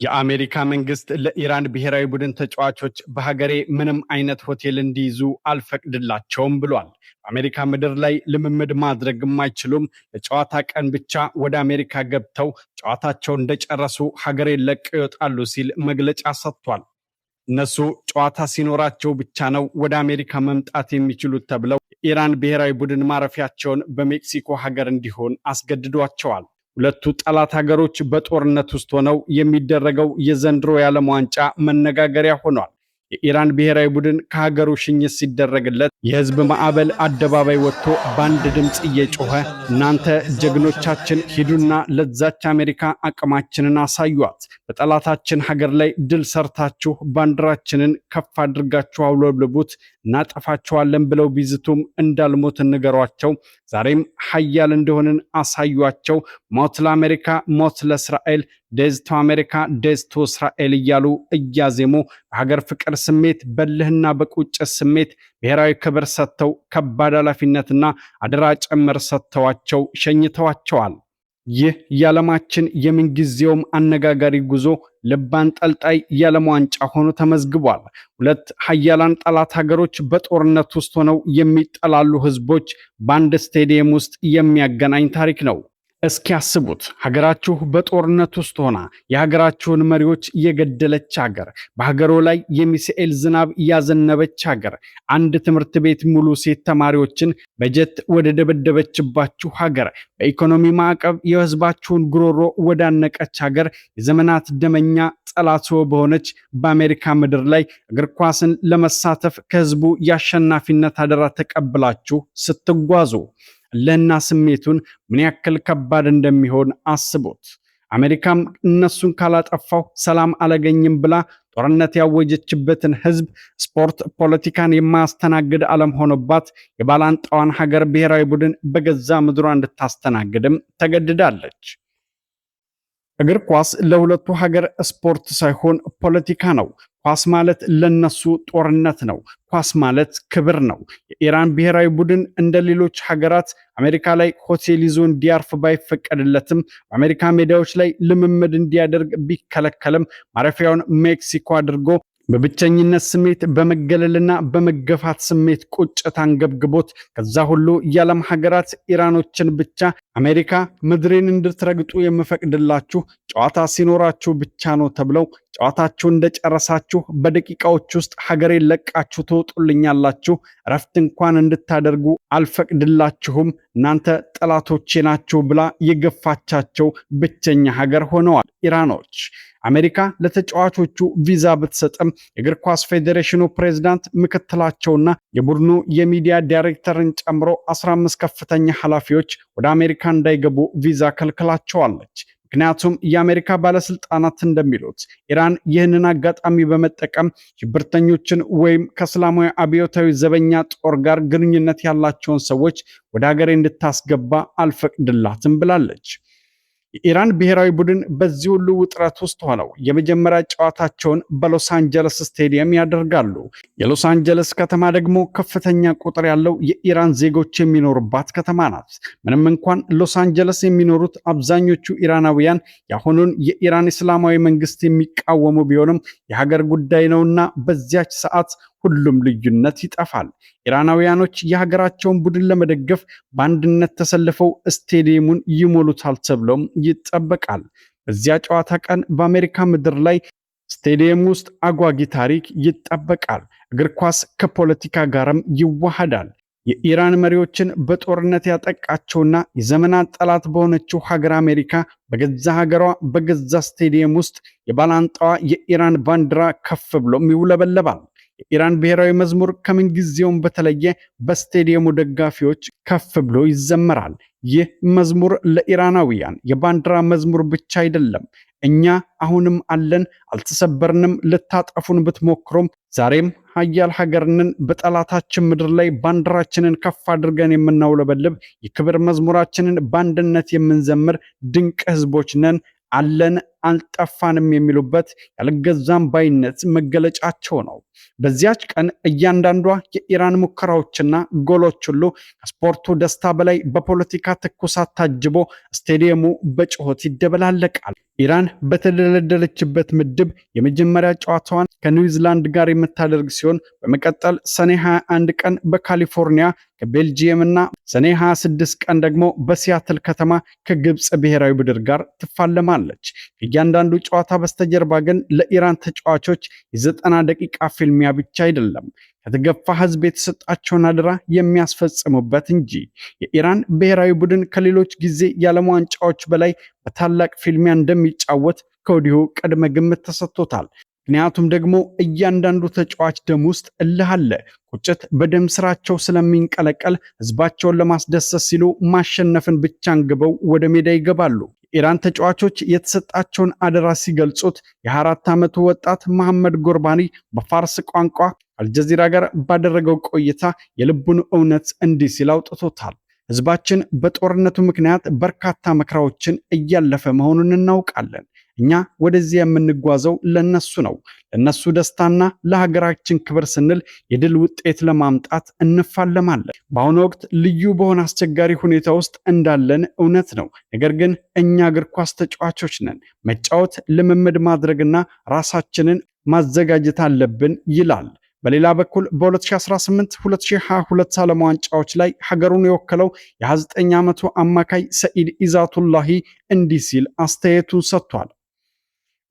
የአሜሪካ መንግስት ለኢራን ብሔራዊ ቡድን ተጫዋቾች በሀገሬ ምንም አይነት ሆቴል እንዲይዙ አልፈቅድላቸውም ብሏል። በአሜሪካ ምድር ላይ ልምምድ ማድረግም አይችሉም። ለጨዋታ ቀን ብቻ ወደ አሜሪካ ገብተው ጨዋታቸውን እንደጨረሱ ሀገሬን ለቀው ይወጣሉ ሲል መግለጫ ሰጥቷል። እነሱ ጨዋታ ሲኖራቸው ብቻ ነው ወደ አሜሪካ መምጣት የሚችሉት ተብለው የኢራን ብሔራዊ ቡድን ማረፊያቸውን በሜክሲኮ ሀገር እንዲሆን አስገድዷቸዋል። ሁለቱ ጠላት ሀገሮች በጦርነት ውስጥ ሆነው የሚደረገው የዘንድሮ የዓለም ዋንጫ መነጋገሪያ ሆኗል። የኢራን ብሔራዊ ቡድን ከሀገሩ ሽኝት ሲደረግለት የህዝብ ማዕበል አደባባይ ወጥቶ በአንድ ድምፅ እየጮኸ እናንተ ጀግኖቻችን ሂዱና ለዛች አሜሪካ አቅማችንን አሳዩት፣ በጠላታችን ሀገር ላይ ድል ሰርታችሁ ባንዲራችንን ከፍ አድርጋችሁ አውለብልቡት፣ እናጠፋቸዋለን ብለው ቢዝቱም እንዳልሞት ንገሯቸው፣ ዛሬም ሀያል እንደሆንን አሳዩአቸው፣ ሞት ለአሜሪካ ሞት ለእስራኤል፣ ዴዝ ቱ አሜሪካ ዴዝ ቱ እስራኤል እያሉ እያዜሙ በሀገር ፍቅር ስሜት በልህና በቁጭት ስሜት ብሔራዊ ክብር ሰጥተው ከባድ ኃላፊነትና አደራ ጭምር ሰጥተዋቸው ሸኝተዋቸዋል። ይህ የዓለማችን የምንጊዜውም አነጋጋሪ ጉዞ ልብ አንጠልጣይ የዓለም ዋንጫ ሆኖ ተመዝግቧል። ሁለት ሀያላን ጠላት ሀገሮች በጦርነት ውስጥ ሆነው የሚጠላሉ ህዝቦች በአንድ ስቴዲየም ውስጥ የሚያገናኝ ታሪክ ነው። እስኪ ያስቡት፣ ሀገራችሁ በጦርነት ውስጥ ሆና የሀገራችሁን መሪዎች የገደለች ሀገር፣ በሀገሩ ላይ የሚሳኤል ዝናብ ያዘነበች ሀገር፣ አንድ ትምህርት ቤት ሙሉ ሴት ተማሪዎችን በጀት ወደ ደበደበችባችሁ ሀገር፣ በኢኮኖሚ ማዕቀብ የህዝባችሁን ጉሮሮ ወዳነቀች ሀገር፣ የዘመናት ደመኛ ጠላት በሆነች በአሜሪካ ምድር ላይ እግር ኳስን ለመሳተፍ ከህዝቡ የአሸናፊነት አደራ ተቀብላችሁ ስትጓዙ ለና ስሜቱን ምን ያክል ከባድ እንደሚሆን አስቡት። አሜሪካም እነሱን ካላጠፋው ሰላም አላገኝም ብላ ጦርነት ያወጀችበትን ህዝብ ስፖርት ፖለቲካን የማያስተናግድ ዓለም ሆኖባት የባላንጣዋን ሀገር ብሔራዊ ቡድን በገዛ ምድሯ እንድታስተናግድም ተገድዳለች። እግር ኳስ ለሁለቱ ሀገር ስፖርት ሳይሆን ፖለቲካ ነው። ኳስ ማለት ለነሱ ጦርነት ነው። ኳስ ማለት ክብር ነው። የኢራን ብሔራዊ ቡድን እንደ ሌሎች ሀገራት አሜሪካ ላይ ሆቴል ይዞ እንዲያርፍ ባይፈቀድለትም በአሜሪካ ሜዳዎች ላይ ልምምድ እንዲያደርግ ቢከለከልም ማረፊያውን ሜክሲኮ አድርጎ በብቸኝነት ስሜት በመገለልና በመገፋት ስሜት ቁጭት አንገብግቦት ከዛ ሁሉ የዓለም ሀገራት ኢራኖችን ብቻ አሜሪካ ምድሬን እንድትረግጡ የምፈቅድላችሁ ጨዋታ ሲኖራችሁ ብቻ ነው ተብለው ጨዋታችሁ እንደጨረሳችሁ በደቂቃዎች ውስጥ ሀገሬን ለቃችሁ ትወጡልኛላችሁ፣ እረፍት እንኳን እንድታደርጉ አልፈቅድላችሁም፣ እናንተ ጠላቶቼ ናችሁ ብላ የገፋቻቸው ብቸኛ ሀገር ሆነዋል ኢራኖች። አሜሪካ ለተጫዋቾቹ ቪዛ ብትሰጥም የእግር ኳስ ፌዴሬሽኑ ፕሬዝዳንት ምክትላቸውና የቡድኑ የሚዲያ ዳይሬክተርን ጨምሮ 15 ከፍተኛ ኃላፊዎች ወደ አሜሪካ እንዳይገቡ ቪዛ ከልክላቸዋለች። ምክንያቱም የአሜሪካ ባለስልጣናት እንደሚሉት ኢራን ይህንን አጋጣሚ በመጠቀም ሽብርተኞችን ወይም ከእስላማዊ አብዮታዊ ዘበኛ ጦር ጋር ግንኙነት ያላቸውን ሰዎች ወደ ሀገሬ እንድታስገባ አልፈቅድላትም ብላለች። የኢራን ብሔራዊ ቡድን በዚህ ሁሉ ውጥረት ውስጥ ሆነው የመጀመሪያ ጨዋታቸውን በሎስ አንጀለስ ስቴዲየም ያደርጋሉ። የሎስ አንጀለስ ከተማ ደግሞ ከፍተኛ ቁጥር ያለው የኢራን ዜጎች የሚኖሩባት ከተማ ናት። ምንም እንኳን ሎስ አንጀለስ የሚኖሩት አብዛኞቹ ኢራናውያን የአሁኑን የኢራን እስላማዊ መንግስት የሚቃወሙ ቢሆንም የሀገር ጉዳይ ነውና በዚያች ሰዓት ሁሉም ልዩነት ይጠፋል። ኢራናውያኖች የሀገራቸውን ቡድን ለመደገፍ በአንድነት ተሰልፈው ስቴዲየሙን ይሞሉታል ተብሎም ይጠበቃል። በዚያ ጨዋታ ቀን በአሜሪካ ምድር ላይ ስቴዲየም ውስጥ አጓጊ ታሪክ ይጠበቃል። እግር ኳስ ከፖለቲካ ጋርም ይዋሃዳል። የኢራን መሪዎችን በጦርነት ያጠቃቸውና የዘመናት ጠላት በሆነችው ሀገር አሜሪካ በገዛ ሀገሯ በገዛ ስቴዲየም ውስጥ የባላንጣዋ የኢራን ባንዲራ ከፍ ብሎም ይውለበለባል። የኢራን ብሔራዊ መዝሙር ከምን ጊዜውም በተለየ በስቴዲየሙ ደጋፊዎች ከፍ ብሎ ይዘመራል። ይህ መዝሙር ለኢራናውያን የባንዲራ መዝሙር ብቻ አይደለም። እኛ አሁንም አለን፣ አልተሰበርንም፣ ልታጠፉን ብትሞክሩም ዛሬም ሀያል ሀገርንን በጠላታችን ምድር ላይ ባንዲራችንን ከፍ አድርገን የምናውለበልብ የክብር መዝሙራችንን በአንድነት የምንዘምር ድንቅ ህዝቦች ነን። አለን አልጠፋንም የሚሉበት ያልገዛም ባይነት መገለጫቸው ነው። በዚያች ቀን እያንዳንዷ የኢራን ሙከራዎችና ጎሎች ሁሉ ከስፖርቱ ደስታ በላይ በፖለቲካ ትኩሳት ታጅቦ ስቴዲየሙ በጩኸት ይደበላለቃል። ኢራን በተደለደለችበት ምድብ የመጀመሪያ ጨዋታዋን ከኒውዚላንድ ጋር የምታደርግ ሲሆን በመቀጠል ሰኔ 21 ቀን በካሊፎርኒያ ከቤልጂየም እና ሰኔ 26 ቀን ደግሞ በሲያትል ከተማ ከግብፅ ብሔራዊ ቡድን ጋር ትፋለማለች። እያንዳንዱ ጨዋታ በስተጀርባ ግን ለኢራን ተጫዋቾች የ90 ደቂቃ ፊልሚያ ብቻ አይደለም፣ ከተገፋ ህዝብ የተሰጣቸውን አደራ የሚያስፈጽሙበት እንጂ። የኢራን ብሔራዊ ቡድን ከሌሎች ጊዜ የዓለም ዋንጫዎች በላይ በታላቅ ፊልሚያ እንደሚጫወት ከወዲሁ ቅድመ ግምት ተሰጥቶታል። ምክንያቱም ደግሞ እያንዳንዱ ተጫዋች ደም ውስጥ እልህ አለ። ቁጭት በደም ስራቸው ስለሚንቀለቀል ህዝባቸውን ለማስደሰት ሲሉ ማሸነፍን ብቻ አንግበው ወደ ሜዳ ይገባሉ። የኢራን ተጫዋቾች የተሰጣቸውን አደራ ሲገልጹት የ24 ዓመቱ ወጣት መሐመድ ጎርባኒ በፋርስ ቋንቋ አልጀዚራ ጋር ባደረገው ቆይታ የልቡን እውነት እንዲህ ሲል አውጥቶታል። ህዝባችን በጦርነቱ ምክንያት በርካታ መከራዎችን እያለፈ መሆኑን እናውቃለን። እኛ ወደዚህ የምንጓዘው ለነሱ ነው። ለነሱ ደስታና ለሀገራችን ክብር ስንል የድል ውጤት ለማምጣት እንፋለማለን። በአሁኑ ወቅት ልዩ በሆነ አስቸጋሪ ሁኔታ ውስጥ እንዳለን እውነት ነው። ነገር ግን እኛ እግር ኳስ ተጫዋቾች ነን። መጫወት፣ ልምምድ ማድረግና ራሳችንን ማዘጋጀት አለብን ይላል። በሌላ በኩል በ2018-2022 ዓለም ዋንጫዎች ላይ ሀገሩን የወከለው የ29 ዓመቱ አማካይ ሰኢድ ኢዛቱላሂ እንዲህ ሲል አስተያየቱን ሰጥቷል።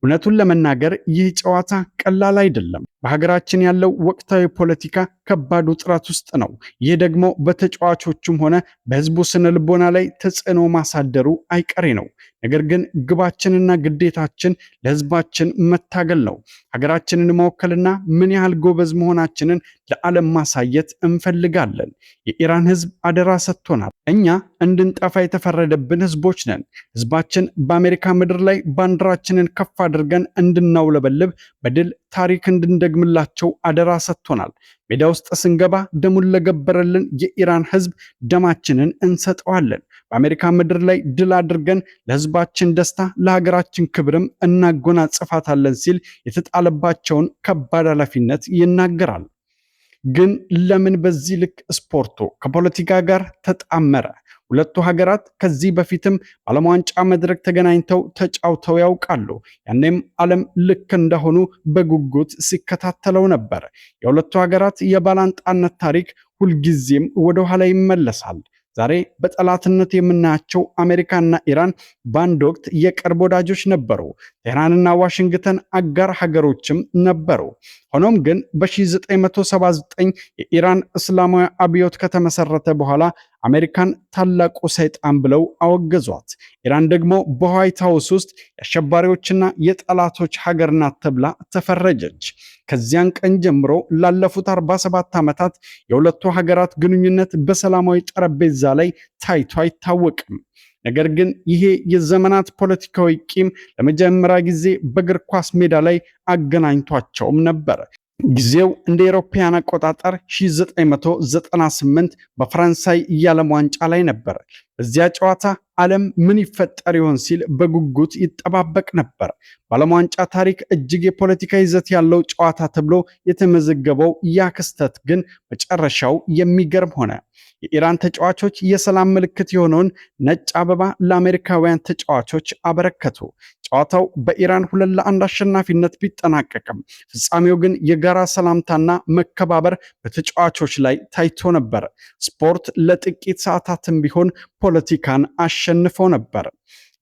እውነቱን ለመናገር ይህ ጨዋታ ቀላል አይደለም። በሀገራችን ያለው ወቅታዊ ፖለቲካ ከባድ ውጥረት ውስጥ ነው። ይህ ደግሞ በተጫዋቾቹም ሆነ በህዝቡ ስነ ልቦና ላይ ተጽዕኖ ማሳደሩ አይቀሬ ነው። ነገር ግን ግባችንና ግዴታችን ለህዝባችን መታገል ነው። ሀገራችንን መወከልና ምን ያህል ጎበዝ መሆናችንን ለዓለም ማሳየት እንፈልጋለን። የኢራን ህዝብ አደራ ሰጥቶናል። እኛ እንድንጠፋ የተፈረደብን ህዝቦች ነን። ህዝባችን በአሜሪካ ምድር ላይ ባንዲራችንን ከፍ አድርገን እንድናውለበልብ በድል ታሪክ እንድንደግምላቸው አደራ ሰጥቶናል። ሜዳ ውስጥ ስንገባ ደሙን ለገበረልን የኢራን ህዝብ ደማችንን እንሰጠዋለን። በአሜሪካ ምድር ላይ ድል አድርገን ለህዝባችን ደስታ፣ ለሀገራችን ክብርም እናጎናጽፋታለን ሲል የተጣለባቸውን ከባድ ኃላፊነት ይናገራል። ግን ለምን በዚህ ልክ ስፖርቱ ከፖለቲካ ጋር ተጣመረ? ሁለቱ ሀገራት ከዚህ በፊትም በዓለም ዋንጫ መድረክ ተገናኝተው ተጫውተው ያውቃሉ። ያኔም ዓለም ልክ እንደሆኑ በጉጉት ሲከታተለው ነበር። የሁለቱ ሀገራት የባላንጣነት ታሪክ ሁልጊዜም ወደ ኋላ ይመለሳል። ዛሬ በጠላትነት የምናያቸው አሜሪካና ኢራን በአንድ ወቅት የቅርብ ወዳጆች ነበሩ። ቴህራንና ዋሽንግተን አጋር ሀገሮችም ነበሩ። ሆኖም ግን በ1979 የኢራን እስላማዊ አብዮት ከተመሰረተ በኋላ አሜሪካን ታላቁ ሰይጣን ብለው አወገዟት። ኢራን ደግሞ በዋይት ሃውስ ውስጥ የአሸባሪዎችና የጠላቶች ሀገር ናት ተብላ ተፈረጀች። ከዚያን ቀን ጀምሮ ላለፉት 47 ዓመታት የሁለቱ ሀገራት ግንኙነት በሰላማዊ ጠረጴዛ ላይ ታይቶ አይታወቅም። ነገር ግን ይሄ የዘመናት ፖለቲካዊ ቂም ለመጀመሪያ ጊዜ በእግር ኳስ ሜዳ ላይ አገናኝቷቸውም ነበር። ጊዜው እንደ አውሮፓውያን አቆጣጠር 1998 በፈረንሳይ የዓለም ዋንጫ ላይ ነበር። በዚያ ጨዋታ ዓለም ምን ይፈጠር ይሆን ሲል በጉጉት ይጠባበቅ ነበር። በዓለም ዋንጫ ታሪክ እጅግ የፖለቲካ ይዘት ያለው ጨዋታ ተብሎ የተመዘገበው ያ ክስተት ግን መጨረሻው የሚገርም ሆነ። የኢራን ተጫዋቾች የሰላም ምልክት የሆነውን ነጭ አበባ ለአሜሪካውያን ተጫዋቾች አበረከቱ። ጨዋታው በኢራን 2-1 አሸናፊነት ቢጠናቀቅም ፍጻሜው ግን የጋራ ሰላምታና መከባበር በተጫዋቾች ላይ ታይቶ ነበር። ስፖርት ለጥቂት ሰዓታትም ቢሆን ፖለቲካን አሸንፎ ነበር።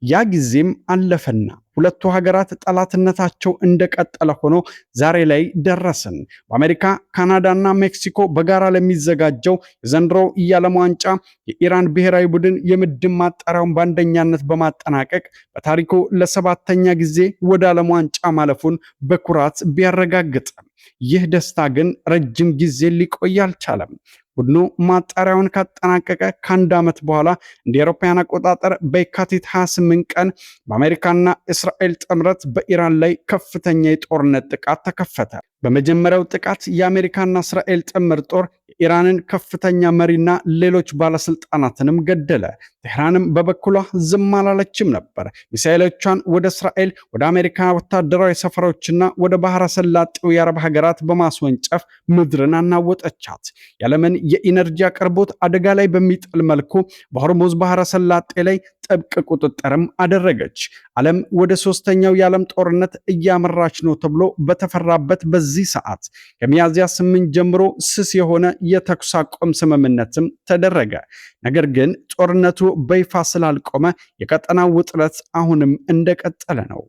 ያ ጊዜም አለፈና ሁለቱ ሀገራት ጠላትነታቸው እንደቀጠለ ሆኖ ዛሬ ላይ ደረስን። በአሜሪካ፣ ካናዳና ሜክሲኮ በጋራ ለሚዘጋጀው የዘንድሮው የዓለም ዋንጫ የኢራን ብሔራዊ ቡድን የምድብ ማጣሪያውን በአንደኛነት በማጠናቀቅ በታሪኩ ለ7ኛ ጊዜ ወደ ዓለም ዋንጫ ማለፉን በኩራት ቢያረጋግጥም ይህ ደስታ ግን ረጅም ጊዜ ሊቆይ አልቻለም። ቡድኑ ማጣሪያውን ካጠናቀቀ ከአንድ ዓመት በኋላ እንደ አውሮፓውያን አቆጣጠር በየካቲት 28 ቀን በአሜሪካና እስራኤል ጥምረት በኢራን ላይ ከፍተኛ የጦርነት ጥቃት ተከፈተ። በመጀመሪያው ጥቃት የአሜሪካና እስራኤል ጥምር ጦር የኢራንን ከፍተኛ መሪና ሌሎች ባለስልጣናትንም ገደለ። ቴህራንም በበኩሏ ዝም አላለችም ነበር። ሚሳኤሎቿን ወደ እስራኤል፣ ወደ አሜሪካ ወታደራዊ ሰፈሮችና ወደ ባህረ ሰላጤው የአረብ ሀገራት በማስወንጨፍ ምድርን አናወጠቻት። የዓለምን የኢነርጂ አቅርቦት አደጋ ላይ በሚጥል መልኩ በሆርሙዝ ባህረ ሰላጤ ላይ ጥብቅ ቁጥጥርም አደረገች። ዓለም ወደ ሶስተኛው የዓለም ጦርነት እያመራች ነው ተብሎ በተፈራበት በዚህ ሰዓት ከሚያዝያ 8 ጀምሮ ስስ የሆነ የተኩስ አቁም ስምምነትም ተደረገ። ነገር ግን ጦርነቱ በይፋ ስላልቆመ የቀጠናው ውጥረት አሁንም እንደቀጠለ ነው።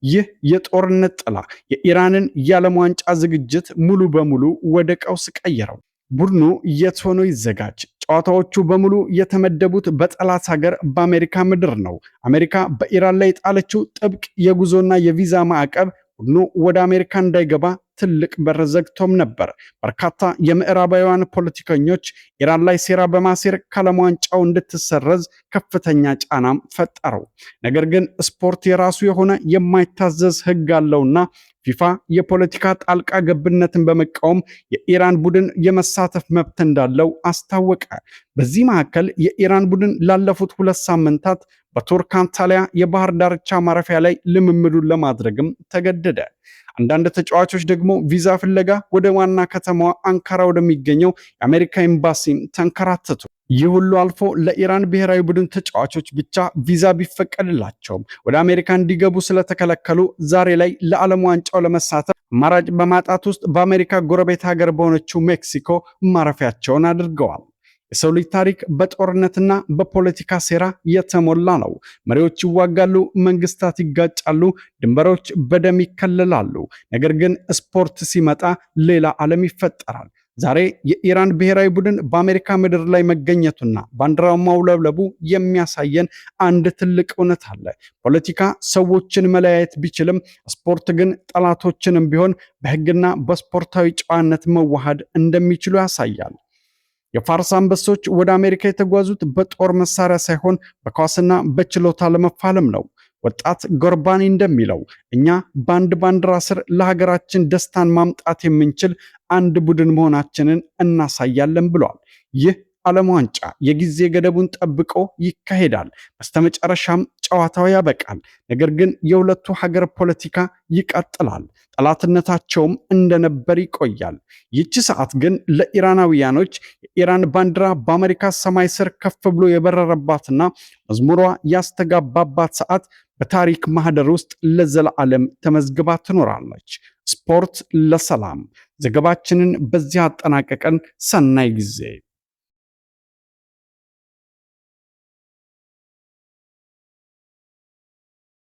ይህ የጦርነት ጥላ የኢራንን የዓለም ዋንጫ ዝግጅት ሙሉ በሙሉ ወደ ቀውስ ቀየረው። ቡድኑ የት ሆኖ ይዘጋጅ? ጨዋታዎቹ በሙሉ የተመደቡት በጠላት ሀገር በአሜሪካ ምድር ነው። አሜሪካ በኢራን ላይ የጣለችው ጥብቅ የጉዞና የቪዛ ማዕቀብ ቡድኑ ወደ አሜሪካ እንዳይገባ ትልቅ በር ዘግቶም ነበር። በርካታ የምዕራባውያን ፖለቲከኞች ኢራን ላይ ሴራ በማሴር ከዓለም ዋንጫው እንድትሰረዝ ከፍተኛ ጫናም ፈጠረው። ነገር ግን ስፖርት የራሱ የሆነ የማይታዘዝ ሕግ አለውና ፊፋ የፖለቲካ ጣልቃ ገብነትን በመቃወም የኢራን ቡድን የመሳተፍ መብት እንዳለው አስታወቀ። በዚህ መካከል የኢራን ቡድን ላለፉት 2 ሳምንታት በቱርክ አንታሊያ የባህር ዳርቻ ማረፊያ ላይ ልምምዱን ለማድረግም ተገደደ። አንዳንድ ተጫዋቾች ደግሞ ቪዛ ፍለጋ ወደ ዋና ከተማዋ አንካራ ወደሚገኘው የአሜሪካ ኤምባሲም ተንከራተቱ። ይህ ሁሉ አልፎ ለኢራን ብሔራዊ ቡድን ተጫዋቾች ብቻ ቪዛ ቢፈቀድላቸውም ወደ አሜሪካ እንዲገቡ ስለተከለከሉ ዛሬ ላይ ለዓለም ዋንጫው ለመሳተፍ አማራጭ በማጣት ውስጥ በአሜሪካ ጎረቤት ሀገር በሆነችው ሜክሲኮ ማረፊያቸውን አድርገዋል። የሰው ልጅ ታሪክ በጦርነትና በፖለቲካ ሴራ የተሞላ ነው። መሪዎች ይዋጋሉ፣ መንግስታት ይጋጫሉ፣ ድንበሮች በደም ይከለላሉ። ነገር ግን ስፖርት ሲመጣ ሌላ ዓለም ይፈጠራል። ዛሬ የኢራን ብሔራዊ ቡድን በአሜሪካ ምድር ላይ መገኘቱና ባንዲራው ማውለብለቡ የሚያሳየን አንድ ትልቅ እውነት አለ። ፖለቲካ ሰዎችን መለያየት ቢችልም ስፖርት ግን ጠላቶችንም ቢሆን በሕግና በስፖርታዊ ጨዋነት መዋሃድ እንደሚችሉ ያሳያል። የፋርስ አንበሶች ወደ አሜሪካ የተጓዙት በጦር መሳሪያ ሳይሆን በኳስና በችሎታ ለመፋለም ነው። ወጣት ጎርባኒ እንደሚለው እኛ በአንድ ባንዲራ ስር ለሀገራችን ደስታን ማምጣት የምንችል አንድ ቡድን መሆናችንን እናሳያለን ብሏል። ይህ ዓለም ዋንጫ የጊዜ ገደቡን ጠብቆ ይካሄዳል። በስተመጨረሻም ጨዋታው ያበቃል። ነገር ግን የሁለቱ ሀገር ፖለቲካ ይቀጥላል። ጠላትነታቸውም እንደነበር ይቆያል። ይቺ ሰዓት ግን ለኢራናውያኖች የኢራን ባንዲራ በአሜሪካ ሰማይ ስር ከፍ ብሎ የበረረባትና መዝሙሯ ያስተጋባባት ሰዓት በታሪክ ማህደር ውስጥ ለዘላለም ተመዝግባ ትኖራለች። ስፖርት ለሰላም። ዘገባችንን በዚህ አጠናቀቀን። ሰናይ ጊዜ